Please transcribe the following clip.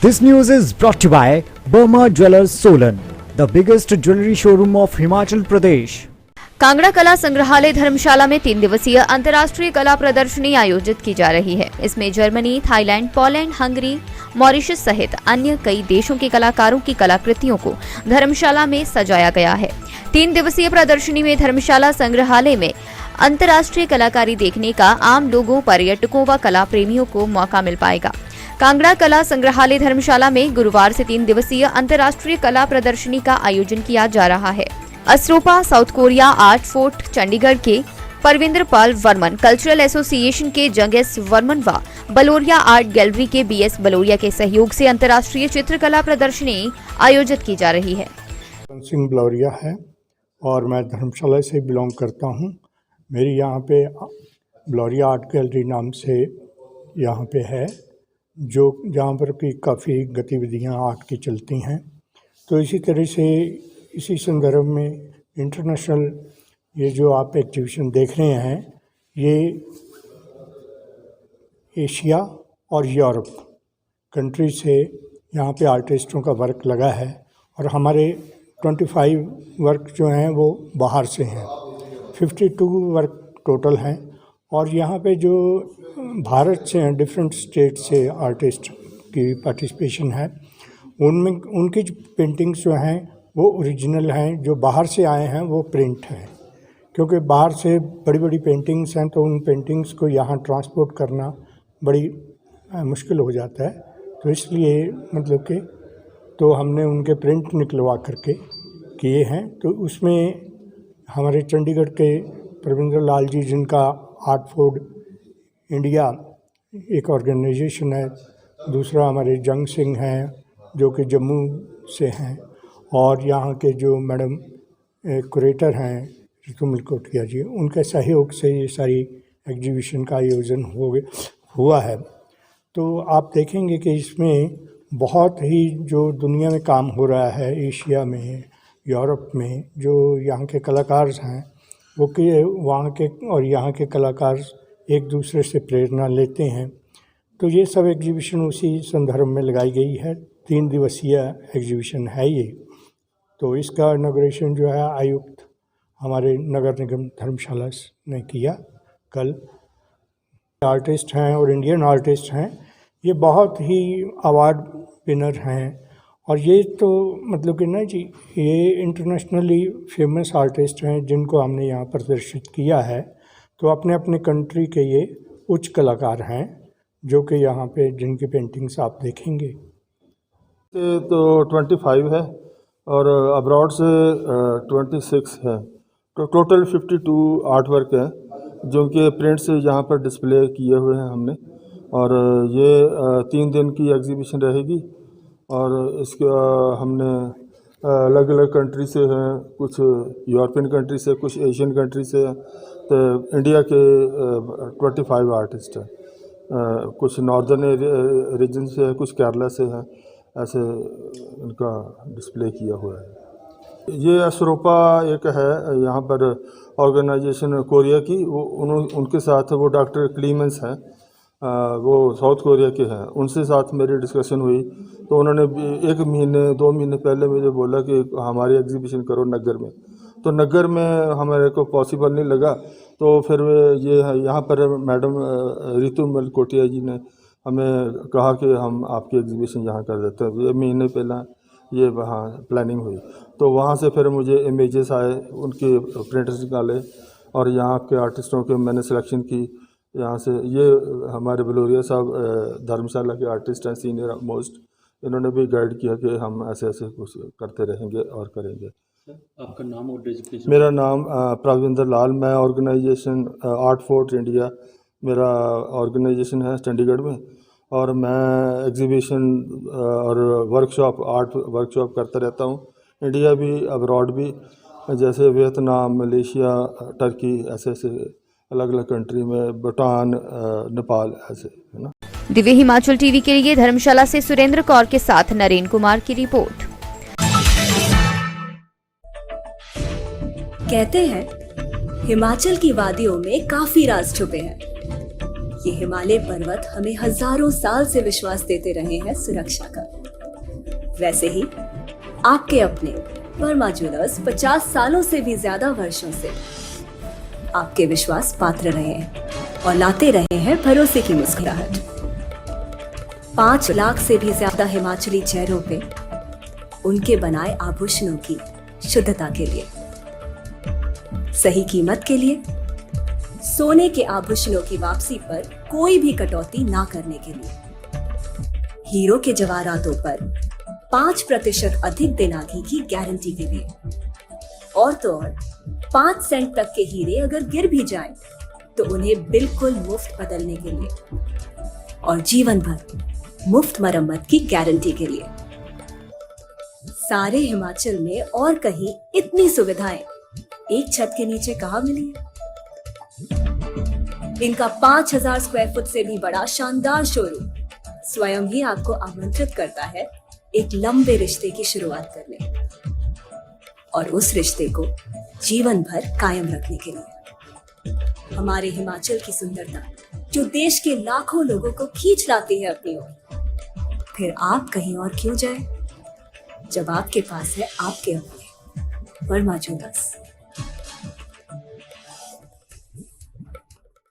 This news is brought to you by Burma Jewelers Solan, the biggest jewelry showroom of Himachal Pradesh. Kangra कला संग्रहालय धर्मशाला में 3 दिवसीय अंतर्राष्ट्रीय कला प्रदर्शनी आयोजित की जा रही है। इसमें Germany, Thailand, Poland, Hungary, Mauritius सहित अन्य कई देशों के कलाकारों की कलाकृतियों को धर्मशाला में सजाया गया है। 3 दिवसीय प्रदर्शनी में धर्मशाला संग्रहालय में अंतर्राष्ट्रीय कलाकारी देखने का आम लोगों, पर्यटकों व कला प्रेमियों को मौका मिल पाएगा। कांगड़ा कला संग्रहालय धर्मशाला में गुरुवार से 3 दिवसीय अंतर्राष्ट्रीय कला प्रदर्शनी का आयोजन किया जा रहा है। असरोपा South Korea art fort Chandigarh के परविंदर पाल वर्मन कल्चरल एसोसिएशन के जंग एस वर्मन व बलोरिया आर्ट गैलरी के BS बलोरिया के सहयोग से अंतर्राष्ट्रीय चित्रकला प्रदर्शनी आयोजित की जा रही है। सिंह बलोरिया है और मैं धर्मशाला से बिलोंग करता हूँ। मेरी यहाँ पे बलोरिया आर्ट गैलरी नाम से यहाँ पे है, जो जहाँ पर कि काफ़ी गतिविधियाँ आर्ट की चलती हैं। तो इसी तरह से इसी संदर्भ में इंटरनेशनल ये जो आप एग्जीबिशन देख रहे हैं, ये एशिया और यूरोप कंट्री से यहाँ पे आर्टिस्टों का वर्क लगा है और हमारे 25 वर्क जो हैं वो बाहर से हैं। 52 वर्क टोटल हैं और यहाँ पे जो भारत से हैं, डिफरेंट स्टेट से आर्टिस्ट की पार्टिसिपेशन है। उनमें उनकी जो पेंटिंग्स जो हैं वो ओरिजिनल हैं, जो बाहर से आए हैं वो प्रिंट हैं। क्योंकि बाहर से बड़ी बड़ी पेंटिंग्स हैं तो उन पेंटिंग्स को यहाँ ट्रांसपोर्ट करना बड़ी मुश्किल हो जाता है। तो इसलिए मतलब कि तो हमने उनके प्रिंट निकलवा करके किए हैं। तो उसमें हमारे चंडीगढ़ के परविंदर लाल जी, जिनका आर्ट फोर्ड इंडिया एक ऑर्गेनाइजेशन है, दूसरा हमारे जंग सिंह हैं जो कि जम्मू से हैं, और यहाँ के जो मैडम क्यूरेटर हैं ऋतुमल कोटिया जी, उनके सहयोग से ये सारी एग्जीबिशन का आयोजन हुआ है। तो आप देखेंगे कि इसमें बहुत ही जो दुनिया में काम हो रहा है, एशिया में, यूरोप में, जो यहाँ के कलाकार हैं वो कि वहाँ के और यहाँ के कलाकार एक दूसरे से प्रेरणा लेते हैं। तो ये सब एग्जीबिशन उसी संदर्भ में लगाई गई है। 3 दिवसीय एग्जीबिशन है ये। तो इसका इनॉग्रेशन जो है आयुक्त हमारे नगर निगम धर्मशाला ने किया कल। आर्टिस्ट हैं और इंडियन आर्टिस्ट हैं, ये बहुत ही अवार्ड विनर हैं और ये तो मतलब कि ना जी, ये इंटरनेशनली फेमस आर्टिस्ट हैं जिनको हमने यहाँ प्रदर्शित किया है। तो अपने अपने कंट्री के ये उच्च कलाकार हैं जो कि यहाँ पे जिनकी पेंटिंग्स आप देखेंगे। तो 25 है और अब्रॉड से 26 है। तो टोटल 52 आर्ट वर्क हैं जो कि प्रिंट से यहाँ पर डिस्प्ले किए हुए हैं हमने। और ये 3 दिन की एग्जीबिशन रहेगी और इसका हमने अलग अलग कंट्री से हैं, कुछ यूरोपियन कंट्री से, कुछ एशियन कंट्री से। तो इंडिया के 25 आर्टिस्ट हैं, कुछ नॉर्दर्न रीजन से है, कुछ केरला से हैं, ऐसे उनका डिस्प्ले किया हुआ है। ये असरोपा एक है यहाँ पर ऑर्गेनाइजेशन कोरिया की, वो उनके साथ वो डॉक्टर क्लीमेंस हैं, वो साउथ कोरिया के हैं। उनसे साथ मेरी डिस्कशन हुई तो उन्होंने 1 महीने 2 महीने पहले मुझे बोला कि हमारी एग्जीबिशन करो नगर में। तो नगर में हमारे को पॉसिबल नहीं लगा, तो फिर ये यहाँ पर मैडम ऋतुमल कोटिया जी ने हमें कहा कि हम आपकी एग्जीबिशन यहाँ कर देते हैं। ये महीने पहला ये वहाँ प्लानिंग हुई, तो वहाँ से फिर मुझे इमेजेस आए, उनके प्रिंट्स निकाले और यहाँ के आर्टिस्टों के मैंने सिलेक्शन की। यहाँ से ये हमारे बलोरिया साहब धर्मशाला के आर्टिस्ट हैं, सीनियर मोस्ट, इन्होंने भी गाइड किया कि हम ऐसे ऐसे कुछ करते रहेंगे और करेंगे। आपका नाम और डेजिग्नेशन? मेरा नाम परविंदर लाल, मैं ऑर्गेनाइजेशन आर्ट फोर्ट इंडिया मेरा ऑर्गेनाइजेशन है चंडीगढ़ में, और मैं एग्जीबिशन और वर्कशॉप, आर्ट वर्कशॉप करता रहता हूँ, इंडिया भी अब्रॉड भी, जैसे वियतनाम, मलेशिया, टर्की, ऐसे ऐसे अलग अलग कंट्री में, भूटान, नेपाल, ऐसे है ना। दिव्य हिमाचल टीवी के लिए धर्मशाला से सुरेंद्र कौर के साथ नरेन कुमार की रिपोर्ट। कहते हैं हिमाचल की वादियों में काफी राज छुपे हैं, ये हिमालय पर्वत हमें हजारों साल से विश्वास देते रहे हैं सुरक्षा का। वैसे ही आपके अपने वर्मा ज्वेलर्स 50 सालों से भी ज्यादा वर्षों से आपके विश्वास पात्र रहे हैं और लाते रहे हैं भरोसे की मुस्कुराहट। 5 लाख से भी ज्यादा हिमाचली चेहरों पे उनके बनाए आभूषणों की शुद्धता के लिए, सही कीमत के लिए, सोने के आभूषणों की वापसी पर कोई भी कटौती ना करने के लिए, हीरो के जवाहरातों पर 5% अधिक दिनागी की गारंटी के लिए, और तो और 5 सेंट तक के हीरे अगर गिर भी जाएं तो उन्हें बिल्कुल मुफ्त बदलने के लिए, और जीवन भर मुफ्त मरम्मत की गारंटी के लिए। सारे हिमाचल में और कहीं इतनी सुविधाएं एक छत के नीचे कहाँ मिली है? इनका 5000 स्क्वायर फुट से भी बड़ा शानदार शोरूम स्वयं ही आपको आमंत्रित करता है एक लंबे रिश्ते की शुरुआत करने, और उस रिश्ते को जीवन भर कायम रखने के लिए। हमारे हिमाचल की सुंदरता जो देश के लाखों लोगों को खींच लाती है अपनी ओर, फिर आप कहीं और क्यों जाए जब आपके पास है आपके अपने वर्मा ज्वेलर्स।